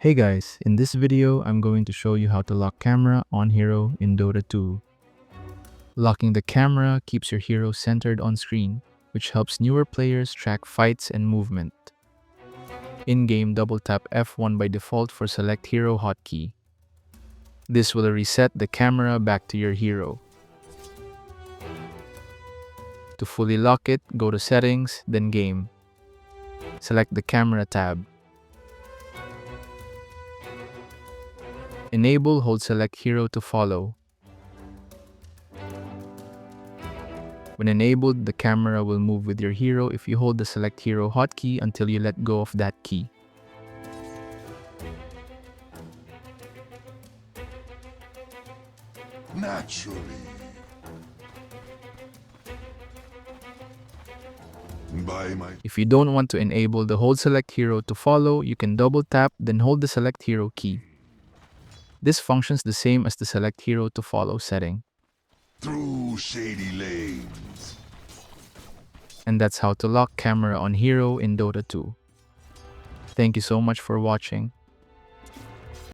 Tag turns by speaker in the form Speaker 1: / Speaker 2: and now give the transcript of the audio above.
Speaker 1: Hey guys, in this video, I'm going to show you how to lock camera on hero in Dota 2. Locking the camera keeps your hero centered on screen, which helps newer players track fights and movement. In-game, double tap F1 by default for select hero hotkey. This will reset the camera back to your hero. To fully lock it, go to Settings, then Game. Select the Camera tab. Enable, hold select hero to follow. When enabled, the camera will move with your hero if you hold the select hero hotkey until you let go of that key.
Speaker 2: Naturally.
Speaker 1: If you don't want to enable the hold select hero to follow, you can double tap, then hold the select hero key. This functions the same as the select hero to follow setting.
Speaker 2: Through shady lanes.
Speaker 1: And that's how to lock camera on hero in Dota 2. Thank you so much for watching.